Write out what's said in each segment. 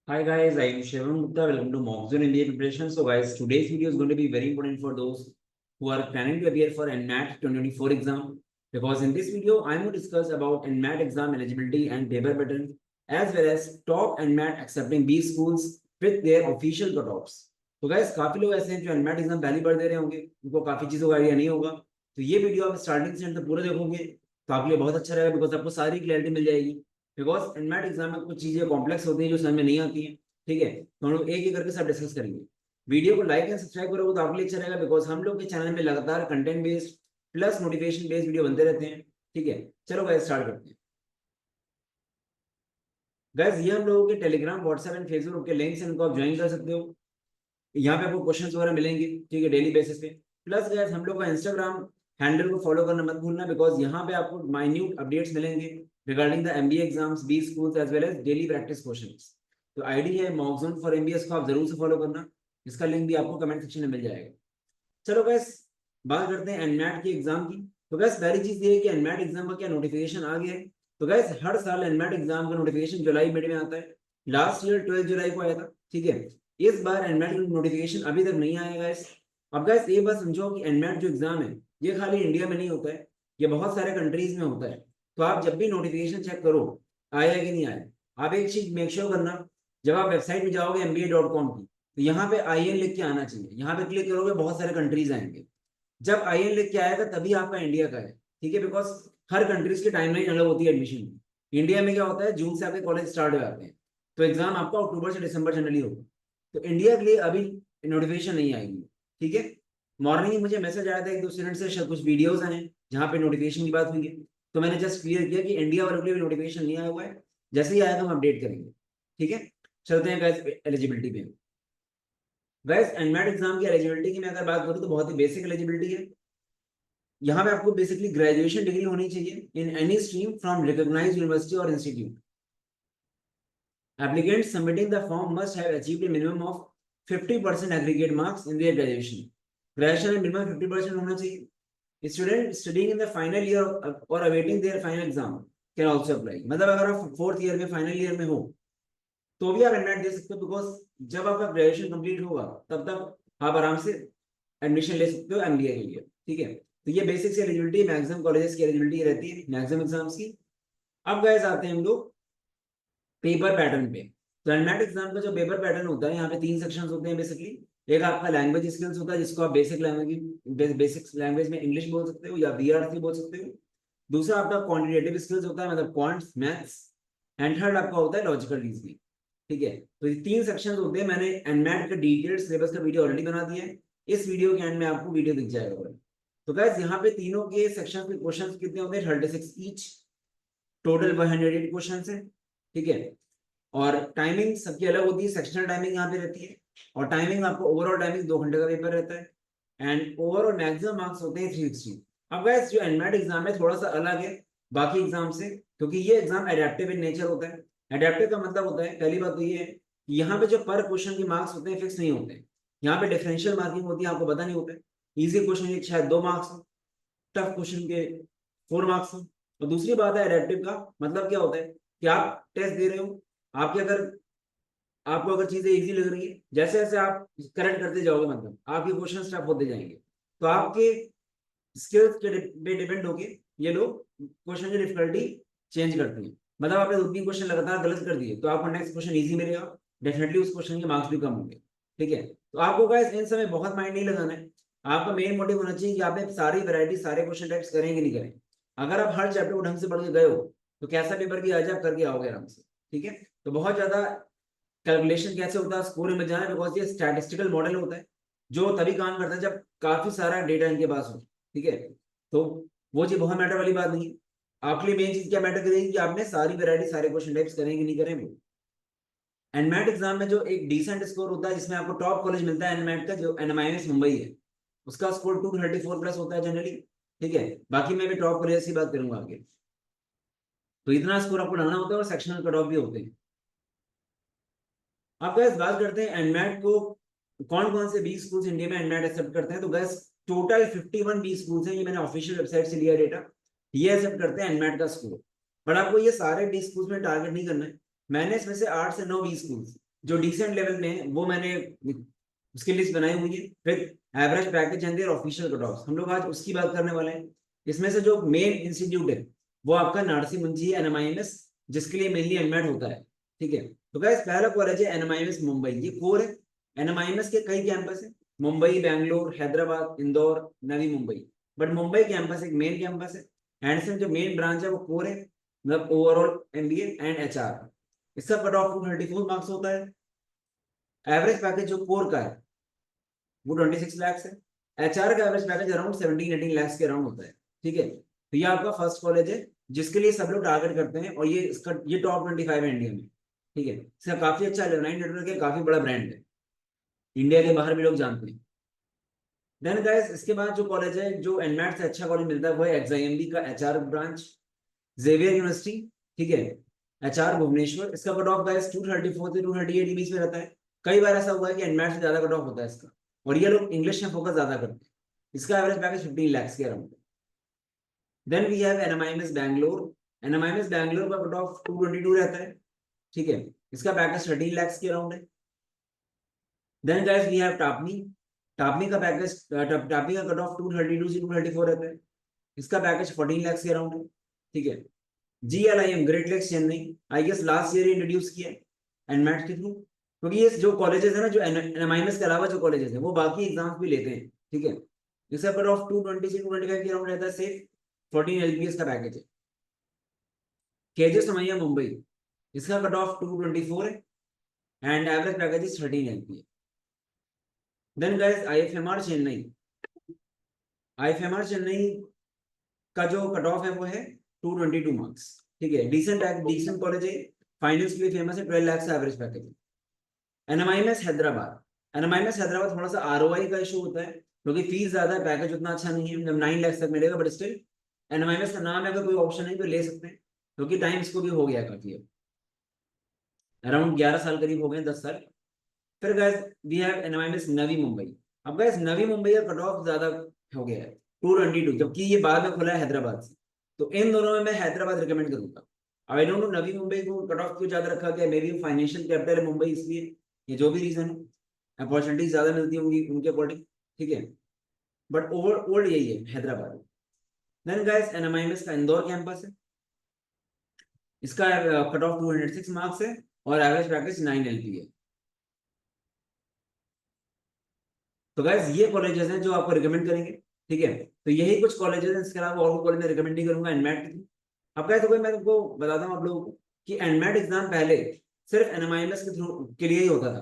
Hi guys, I am Shivam Gupta. Welcome to Mockzone MBA Preparation. So guys, today's video is going to be very important for those who are planning to appear for NMAT 2024 exam. Because in this video, I'm going to discuss about NMAT exam eligibility and paper pattern, as well as top NMAT accepting B schools with their official cutoffs. तो guys, काफी लोग ऐसे हैं जो NMAT exam पहली बार दे रहे होंगे, उनको काफी चीजों का आइडिया नहीं होगा. तो ये वीडियो आप स्टार्टिंग से एंड तक पूरा देखोगे तो आपके लिए बहुत अच्छा रहेगा, बिकॉज आपको सारी क्लैरिटी मिल जाएगी. बिकॉज एनमैट एग्जाम में कुछ चीजें कॉम्प्लेक्स होती हैं जो समझ में नहीं आती हैं. ठीक है, तो हम लोग एक एक करके सब डिस्कस करेंगे. वीडियो को लाइक एंड सब्सक्राइब करोगे तो आपके लिए अच्छा रहेगा, बिकॉज हम लोग के चैनल में लगातार content based plus notification based video बनते रहते हैं. ठीक है, चलो गाइस स्टार्ट करते हैं. गाइस ये हम लोगों के टेलीग्राम, व्हाट्सएप एंड फेसबुक के लिंक्स हैं, इनको आप ज्वाइन कर सकते हो. यहाँ पे आपको क्वेश्चंस वगैरह मिलेंगे, ठीक है, डेली बेसिस पे. प्लस गाइस हम लोग का इंस्टाग्राम हैंडल को फॉलो करना मत भूलना, बिकॉज यहाँ पे आपको माइन्यूट अपडेट्स मिलेंगे regarding the MBA exams, B schools as well as daily practice questions. तो आईडी है मॉकजोन फॉर एमबीएस को आप जरूर से फॉलो करना. इसका लिंक भी आपको कमेंट सेक्शन में मिल जाएगा. चलो गाइस बात करते हैं एनमैट की एग्जाम की. तो गाइस पहली चीज ये है कि एनमैट एग्जाम का क्या नोटिफिकेशन आ गया है. तो गाइस हर साल एनमैट एग्जाम का नोटिफिकेशन जुलाई मिड में आता है. लास्ट ईयर 12 जुलाई को आया था. ठीक है, इस बार एनमैट का नोटिफिकेशन अभी तक नहीं आया गाइस. अब गाइस ये बात समझो कि एनमैट जो एग्जाम है ये खाली इंडिया में नहीं होता है, ये बहुत सारे कंट्रीज में होता है. तो आप जब भी नोटिफिकेशन चेक करो आया कि नहीं आया, आप एक चीज मेक श्योर करना, जब आप वेबसाइट में जाओगे mba.com की, तो यहाँ पे IN लिख के आना चाहिए. यहाँ पे क्लिक करोगे बहुत सारे कंट्रीज आएंगे. जब IN लिख के आएगा तभी आपका इंडिया का है. ठीक है, बिकॉज हर कंट्रीज की टाइमलाइन अलग होती है एडमिशन की. इंडिया में क्या होता है, जून से आपके कॉलेज स्टार्ट हो जाते हैं, तो एग्जाम आपका अक्टूबर से दिसंबर जनरली होगा. तो इंडिया के लिए अभी नोटिफिकेशन नहीं आएगी. ठीक है, मॉर्निंग में मुझे मैसेज आया था एक दो स्टूडेंट से, कुछ वीडियोस आए जहाँ पे नोटिफिकेशन की बात हुई है. तो मैंने जस्ट क्लियर किया कि इंडिया वालों के लिए नोटिफिकेशन नहीं आया हुआ है, जैसे ही आएगा हम अपडेट करेंगे. ठीक है, चलते हैं गाइस एलिजिबिलिटी पे. गाइस एनमैट एग्जाम की एलिजिबिलिटी की मैं अगर बात करूं तो बहुत ही बेसिक एलिजिबिलिटी है. यहाँ पे आपको बेसिकली ग्रेजुएशन डिग्री होनी चाहिए in any stream from recognised university और institute. Applicants submitting the form must have achieved a minimum of 50% aggregate marks in their graduation. Graduation में minimum 50% होना चाहिए. Student studying in the final year or awaiting their final exam can also apply. मतलब अगर आप fourth year में final year में हो तो भी आप एडमिट दे सकते हो, बिकॉज जब आपका ग्रेजुएशन कंप्लीट होगा तब तक आप आराम से एडमिशन ले सकते हो एमबीए के लिए. ठीक है, तो ये बेसिक सी एलिजिबिलिटी मैक्सिमम कॉलेजेस की एलिजिबिलिटी रहती है मैक्सिमम एग्जाम्स की. अब गाइस आते हैं हम लोग पेपर पैटर्न पे. तो एनमैट एग्जाम का जो पेपर पैटर्न होता है, यहाँ पे 3 सेक्शंस होते हैं बेसिकली. एक आपका लैंग्वेज स्किल्स होता है, जिसको आप बेसिक लैंग्वेज में इंग्लिश बोल सकते हो या बीआरसी बोल सकते हो. दूसरा आपका क्वांटिटेटिव स्किल्स होता है, मतलब क्वांट्स मैथ्स. एंड थर्ड आपका होता है लॉजिकल रीजनिंग. ठीक है, तो ये 3 सेक्शंस होते हैं. मैंने एनमैट का डिटेल्ड सिलेबस का वीडियो ऑलरेडी बना दिया है, इस वीडियो के एंड में आपको वीडियो दिख जाएगा. तो गाइस यहाँ पे तीनों के सेक्शन के क्वेश्चंस कितने होते हैं, 36 ईच. टोटल 108 क्वेश्चंस हैं. ठीक है, और टाइमिंग सबकी अलग होती है. सेक्शनल टाइमिंग यहाँ पे रहती है, और टाइमिंग आपको ओवरऑल टाइमिंग 2 घंटे का पेपर रहता है. एंड ओवरऑल मैक्सिमम मार्क्स होते हैं 360. अब गाइस जो एनमैट एग्जाम है थोड़ा सा अलग है बाकी एग्जाम से, क्योंकि ये एग्जाम एडेप्टिव इन नेचर होता है. एडेप्टिव का मतलब होता है, पहली बात तो ये है कि यहाँ पे जो पर क्वेश्चन के मार्क्स होते हैं फिक्स नहीं होते हैं. यहाँ पे डिफरेंशियल मार्किंग होती है, आपको पता नहीं होता है. इजी क्वेश्चन के शायद 2 मार्क्स हो, टफ क्वेश्चन के 4 मार्क्स हो. और दूसरी बात है एडेप्टिव का मतलब क्या होता है कि आप टेस्ट दे रहे हो, आपके अगर आपको अगर चीजें इजी लग रही है, जैसे जैसे आप करेक्ट करते जाओगे मतलब आपके क्वेश्चन टफ होते जाएंगे. तो आपके स्किल्स के पे डिपेंड होके ये लोग क्वेश्चन की डिफिकल्टी चेंज करते हैं. मतलब आपने 2-3 क्वेश्चन लगातार गलत कर दिए तो आपको नेक्स्ट क्वेश्चन इजी मिलेगा, डेफिनेटली उस क्वेश्चन के मार्क्स भी कम होंगे. ठीक है, तो आपको गाइस इन समय बहुत माइंड नहीं लगाना है. आपका मेन मोटिव होना चाहिए कि आपने सारी वैरायटी सारे क्वेश्चन टाइप्स करेंगे नहीं करें. अगर आप हर चैप्टर को ढंग से पढ़ के गए हो तो कैसा पेपर भी आ जाए आप करके आओगे आराम से. ठीक है, तो बहुत ज्यादा कैलकुलेशन कैसे होता है स्कोर में जाना, बिकॉज ये स्टैटिस्टिकल मॉडल होता है जो तभी काम करता है जब काफी सारा डेटा इनके पास हो. ठीक है, तो वो चीज बहुत मैटर वाली बात नहीं है. आपके लिए मेन चीज क्या मैटर करेगी कि आपने सारी वैरायटी सारे क्वेश्चन टाइप्स करेंगे नहीं करेंगे. एनमैट एग्जाम में जो एक डिसेंट स्कोर होता है जिसमें आपको टॉप कॉलेज मिलता है एनमैट का, जो एनएमआईएस मुंबई है, उसका स्कोर 234 प्लस होता है जनरली. ठीक है, बाकी मैं भी टॉप कॉलेज की बात करूंगा आगे. तो इतना स्कोर आपको लाना होता है और सेक्शनल कट ऑफ भी होते हैं. अब गैस बात करते हैं एनमैट को कौन कौन से 20 स्कूल्स इंडिया में एनमैट एक्सेप्ट करते हैं. तो गैस टोटल 51 बी स्कूल्स हैं, ये मैंने ऑफिशियल वेबसाइट से लिया डेटा. ये एक्सेप्ट करते हैं एनमैट का स्कोर. बट आपको ये सारे बी स्कूल्स में टारगेट नहीं करना है. मैंने इसमें से 8 से 9 बी स्कूल्स जो डिसेंट लेवल में है वो मैंने उसकी लिस्ट बनाई हुई है। फिर average package and there official cut off, हम लोग आज उसकी बात करने वाले हैं। इसमें से जो मेन इंस्टीट्यूट है वो आपका नारसी मुंशी है, एनएमआईएमएस, जिसके लिए मेनली एडमिट होता है। ठीक है, तो गाइस पहला कॉलेज है एनएमआईएमएस मुंबई, ये कोर है। एनएमआईएमएस के कई कैंपस है, मुंबई, बैंगलोर, हैदराबाद, इंदौर, नवी मुंबई, बट मुंबई कैंपस एक मेन कैंपस है। एंड इसमें जो मेन ब्रांच है वो कोर है, मतलब ओवरऑल एमबीए एंड एचआर। इसका कट ऑफ 234 मार्क्स होता है। एवरेज पैकेज जो कोर का है वो 26 लाख है। एचआर का एवरेज पैकेज अराउंड 17-18 लाख के अराउंड होता है। ठीक है, तो ये आपका फर्स्ट कॉलेज है जिसके लिए सब लोग टारगेट करते हैं, और ये टॉप 25 है इंडिया में। ठीक है, इसका काफी अच्छा अलुमनाई नेटवर्क है, काफी बड़ा ब्रांड है, इंडिया के बाहर भी लोग जानते हैं। देन गाइस इसके बाद जो कॉलेज है जो एनमैट से अच्छा कॉलेज मिलता है वो है एक्सआईएमबी का एचआर ब्रांच, जेवियर यूनिवर्सिटी। ठीक है, एचआर भुवनेश्वर। इसका कट ऑफ गाइस 234 से 238 के बीच में रहता है। कई बार ऐसा हुआ है कि एनमैट से ज्यादा कट ऑफ होता है इसका, और ये लोग इंग्लिश में फोकस ज्यादा करते हैं। इसका एवरेज पैकेज 15 लाख के around. Then we have NMIMS Bangalore. NMIMS Bangalore का कट ऑफ 222 रहता है। ठीक है, इसका पैकेज 13 लाख के अराउंड है। देन गाइस वी हैव टापनी। टापनी का पैकेज टापनी का कट ऑफ 232 से 234 रहता है। इसका पैकेज 14 लाख के अराउंड है। ठीक है, GLIM Great Lakes Chennai, I guess last year introduce किया है एनमैट के थ्रू, क्योंकि ये जो कॉलेजेस है ना, जो एनएमआईएमएस के अलावा जो कॉलेजेस है वो बाकी एग्जाम्स भी लेते हैं। ठीक है, इसका कट ऑफ 220 से 225 के अराउंड रहता है। सिर्फ 14 LPS का पैकेज है। केजे समैया मुंबई, इसका कट ऑफ 224 है and average package is 13 LPA। Then guys IFMR Chennai. IFMR Chennai का जो कट ऑफ है वो है 222 मार्क्स। ठीक है, डिसेंट कॉलेज है, फाइनेंस के लिए फेमस है, 12 लाख से एवरेज पैकेज है। एनएमआईएमएस हैदराबाद। एनएमआईएमएस हैदराबाद थोड़ा सा आरओआई का इशू होता है, क्योंकि फीस ज्यादा है, पैकेज उतना अच्छा नहीं है, जब 9 लाख तक मिलेगा, बट स्टिल एनएमआईएमएस का नाम है, अगर कोई ऑप्शन है तो ले सकते हैं, क्योंकि टाइम इसको भी हो गया काफी, अराउंड 11 साल करीब हो गए, 10 साल। फिर gas we have NMIMS Navi Mumbai. अब गैस नवी मुंबई का कट ऑफ ज्यादा हो गया है, 222, जबकि ये बाद में खुला है हैदराबाद से। तो इन दोनों में मैं हैदराबाद रिकमेंड करूंगा। अब I don't know Navi Mumbai को कट ऑफ क्यों ज्यादा रखा गया, मे बी फाइनेंशियल कैपिटल है मुंबई, इसलिए ये जो भी रीजन है, अपॉर्चुनिटीज ज्यादा मिलती होंगी उनके अकॉर्डिंग। ठीक है, बट ओल्ड यही है हैदराबाद। देन गाइस एनएमआईएमएस का इंदौर कैंपस है। इसका कट ऑफ 206 मार्क्स है और एवरेज पैकेज 9 LP है। तो गाइस ये कॉलेजेस हैं जो आपको रिकमेंड करेंगे। ठीक है, तो यही कुछ कॉलेजेस हैं, इसके अलावा और भी कॉलेज में रिकमेंड नहीं करूंगा एनमैट के। अब गाइस तो मैं तुमको बताता हूँ आप लोगों को कि एनमैट एग्जाम पहले सिर्फ एनएमआईएमएस के थ्रू के लिए ही होता था।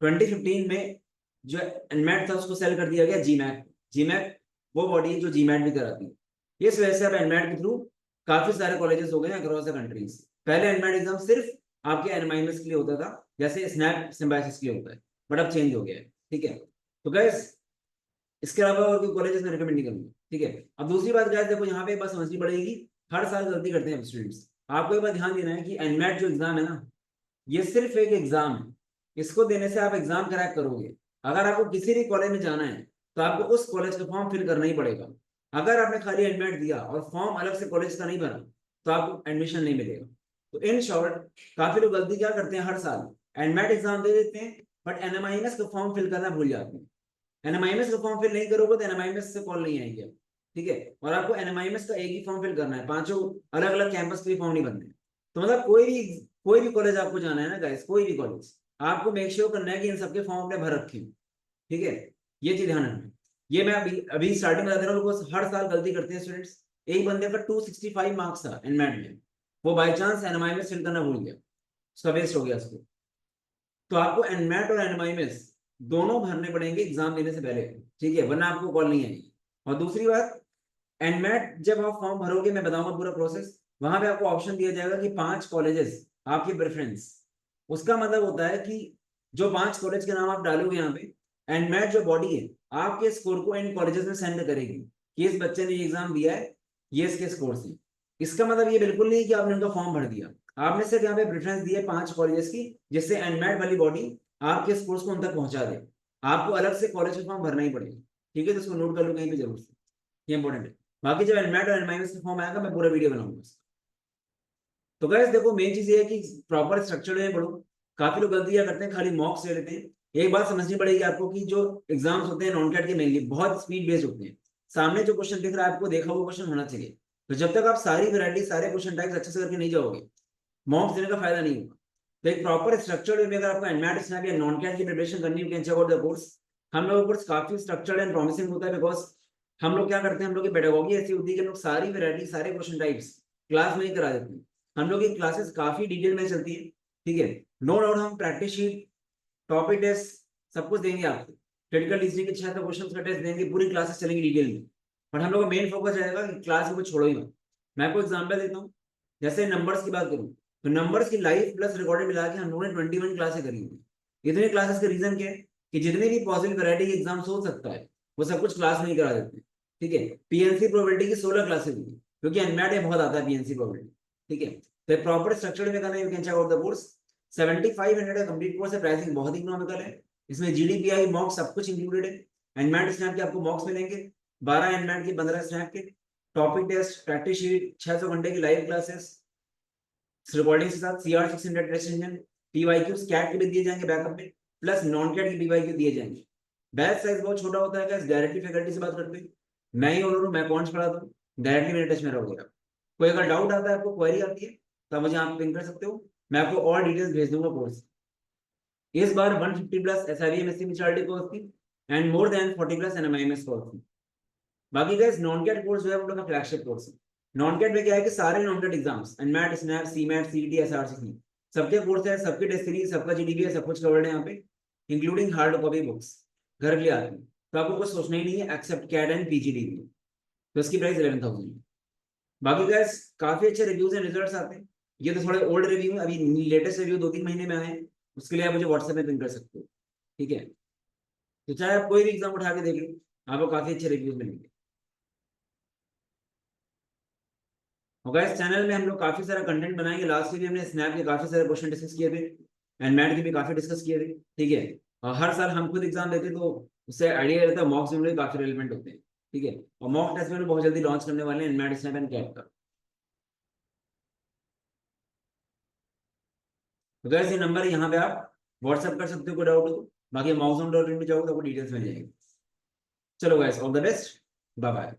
2015 में जो एनमैट था उसको सेल कर दिया गया जीमैट। जीमैट वो बॉडी है जो जीमैट भी कराती है। इस वजह से अब एनमैट के थ्रू काफी सारे कॉलेजेस हो गए हैं अक्रॉस द कंट्रीज। पहले एनमैट एग्जाम सिर्फ आपके एनएमआईएमएस के लिए होता था, जैसे स्नैप सिम्बायोसिस के लिए होता है, बट अब चेंज हो गया है। ठीक है, तो गाइस इसके अलावा और कोई कॉलेजेस में रिकमेंड नहीं करूंगा। ठीक है, अब दूसरी बात गाइस देखो, यहाँ पे एक बात समझनी पड़ेगी, हर साल गलती करते हैं स्टूडेंट्स। आपको एक बात ध्यान देना है कि एनमैट जो एग्जाम है ना, ये सिर्फ एक एग्जाम है। इसको देने से आप एग्जाम क्रैक करोगे। अगर आपको किसी भी कॉलेज में जाना है तो आपको उस कॉलेज का फॉर्म फिल करना ही पड़ेगा। अगर आपने खाली एडमिट दिया और फॉर्म अलग से कॉलेज का नहीं भरा तो आपको एडमिशन नहीं मिलेगा। तो इन शॉर्ट, काफी लोग गलती क्या करते हैं, हर साल एडमिट एग्जाम दे देते हैं बट एनएमआईएमएस का फॉर्म फिल करना भूल जाते हैं। एनएमआईएमएस का फॉर्म फिल नहीं करोगे तो एनएमआईएमएस से कॉल नहीं आएगी। ठीक है, और आपको एनएमआईएमएस का एक ही फॉर्म फिल करना है, पांचों अलग अलग कैंपस के फॉर्म नहीं भरने। तो मतलब कोई भी कॉलेज आपको जाना है ना गाइस, कोई भी कॉलेज, आपको मेक श्योर करना है कि इन सबके फॉर्म अपने भर रखे हैं। ठीक है, ये चीज ध्यान रखना। ये मैं अभी अभी स्टार्टिंग में बता रहा हूँ, हर साल गलती करते हैं स्टूडेंट्स। एक बंदे का 265 मार्क्स था एनमैट में, वो बाई चांस एनएमआईएमएस फिल करना भूल गया, उसका वेस्ट हो गया उसको। तो आपको एनमैट और एनएमआईएमएस दोनों भरने पड़ेंगे एग्जाम देने से पहले। ठीक है, वरना आपको कॉल नहीं आएगी। और दूसरी बात, एनमैट जब आप फॉर्म भरोगे, मैं बताऊंगा पूरा प्रोसेस, वहां पे आपको ऑप्शन दिया जाएगा कि 5 कॉलेजेस आपकी प्रेफरेंस। उसका मतलब होता है कि जो 5 कॉलेज के नाम आप डालोगे यहाँ पे, एनमैट जो बॉडी है आपके स्कोर को इन कॉलेजेस में सेंड करेगी कि इस बच्चे ने एग्जाम दिया है, ये इसके स्कोर से। इसका मतलब ये बिल्कुल नहीं कि आपने उनका फॉर्म भर दिया, आपने सिर्फ यहाँ पे प्रेफरेंस दी है 5 कॉलेजेस की, जिससे एनमैट वाली बॉडी आपके स्कोर्स को उन तक पहुंचा दे। आपको अलग से कॉलेज का फॉर्म भरना ही पड़ेगा। ठीक है, तो इसको नोट कर लो कहीं पे जरूर से, ये इंपॉर्टेंट है। बाकी जब एनमैट और एनमाइनस का फॉर्म आएगा मैं पूरा वीडियो बनाऊंगा। तो गाइस देखो, मेन चीज ये है कि प्रॉपर स्ट्रक्चर में पढ़ो। काफी लोग गलतियां करते हैं, खाली मॉक्स ले लेते हैं। एक बात समझनी पड़ेगी आपको कि जो एग्जाम्स होते हैं नॉन कैट के मेनली बहुत स्पीड बेस्ड होते हैं। सामने जो क्वेश्चन दिख रहा है आपको, देखा हुआ क्वेश्चन होना चाहिए। तो जब तक आप सारी वैरायटी सारे क्वेश्चन टाइप्स अच्छे से करके नहीं जाओगे, मॉक्स देने का फायदा नहीं होगा। तो एक प्रॉपर स्ट्रक्चर्ड वे में अगर आपको एनमैट स्नैप या नॉन कैट की प्रिपरेशन करनी है, can check out the course. हम लोग कोर्स काफी स्ट्रक्चर्ड एंड प्रॉमिसिंग होता है, बिकॉज हम लोग क्या करते हैं, हम लोग की पेडागोगी ऐसी होती है कि हम लोग सारी वैरायटी सारे क्वेश्चन टाइप्स क्लास में ही करा देते हैं। हम लोग की क्लासेस काफी डिटेल में चलती है, ठीक है। नो डाउट हम प्रैक्टिस शीट, टॉपिक टेस्ट सब कुछ देंगे आपको। क्रिटिकल रीजनिंग के 6 क्वेश्चन का टेस्ट देंगे, पूरी क्लासेस चलेंगी डिटेल में। बट हम लोग का मेन फोकस रहेगा कि क्लास को छोड़ो ही मत। मैं आपको एग्जांपल देता हूँ, जैसे नंबर्स की बात करूँ तो नंबर्स की लाइव प्लस रिकॉर्डेड मिला के हम लोगों ने 21 क्लासेस करी हुई। इतने क्लासेस का रीजन क्या है कि जितने भी पॉसिबल वैरायटी के एग्जाम हो सकता है वो सब कुछ क्लास में ही करा देते हैं, ठीक है। पीएनसी प्रोबेबिलिटी की 16 क्लासेस हुई, क्योंकि एनमैट में बहुत आता है पीएनसी प्रोबेबिलिटी, ठीक है। तो प्रॉपर स्ट्रक्चर में करना, you can check out the course. 7500 का कंप्लीट कोर्स है, प्राइसिंग बहुत इकोनॉमिकल है। इसमें जीडीपीआई मॉक्स सब कुछ इंक्लूडेड है। एनमैट स्नैप के आपको मॉक्स मिलेंगे 12 एनमैट के 15 स्नैप के, टॉपिक टेस्ट, प्रैक्टिस शीट, 600 घंटे की लाइव क्लासेस रिकॉर्डिंग के साथ, CR 600 test engine, PYQ CAT के भी दिए जाएंगे बैकअप में, प्लस नॉन कैट के पीवाईक्यू दिए जाएंगे। बैच साइज बहुत छोटा होता है, गाइस डायरेक्टली फैकल्टी से बात करते हैं। मैं ही ओनर हूँ, मैं कौन पढ़ाता हूँ, डायरेक्टली मेरे टच में रहोगे आप। कोई अगर डाउट आता है, आपको क्वेरी आती है, तो आप मुझे यहाँ पे पिंग कर सकते हो, मैं आपको और डिटेल्स भेज दूंगा कोर्स। इस बार 150 प्लस SIVMSC स्पेशलिटी कोर्स थी and more than 40 plus NMIMS course थी। बाकी गाइस नॉन कैट कोर्स जो है वो लोग का फ्लैगशिप कोर्स है। नॉन कैट में क्या है कि सारे non CAT exams NMAT SNAP CMAT CET SRC सबके कोर्स है, सबके टेस्ट सीरीज, सबका जीडीपी है, सब कुछ कवर्ड है यहाँ पे, इंक्लूडिंग हार्ड कॉपी बुक्स घर के लिए आती है। तो आपको कुछ सोचना ही नहीं है एक्सेप्ट कैट एंड PGDP। तो इसकी प्राइस 11,000। बाकी गाइस काफी अच्छे रिव्यूज एंड रिजल्ट्स आते हैं। ये तो थोड़े ओल्ड रिव्यू है, अभी लेटेस्ट रिव्यू 2-3 महीने में आए हैं, उसके लिए आप मुझे व्हाट्सएप में पिन कर सकते हो, ठीक है। तो चाहे आप कोई भी एग्जाम उठा के देख लो, आपको काफी अच्छे रिव्यूज मिलेंगे। और गाइस चैनल में हम लोग काफी सारा कंटेंट बनाएंगे। लास्ट वीक हमने स्नैप के काफी सारे क्वेश्चन डिस्कस किए थे, एंड मैट के भी काफी डिस्कस किए थे, ठीक है। और हर साल हम खुद एग्जाम देते तो उससे आइडिया रहता है, मॉक्स में भी काफी रेलिवेंट होते हैं, ठीक है। और मॉक टेस्ट में भी बहुत जल्दी लॉन्च करने वाले हैं मैट स्नैप एंड कैट का। तो गाइस ये नंबर है, यहाँ पे आप व्हाट्सएप कर सकते हो कोई डाउट हो तो। बाकी मॉक्सम.in पे जाओगे तो आपको डिटेल्स मिल जाएंगे। चलो guys all the best, bye bye.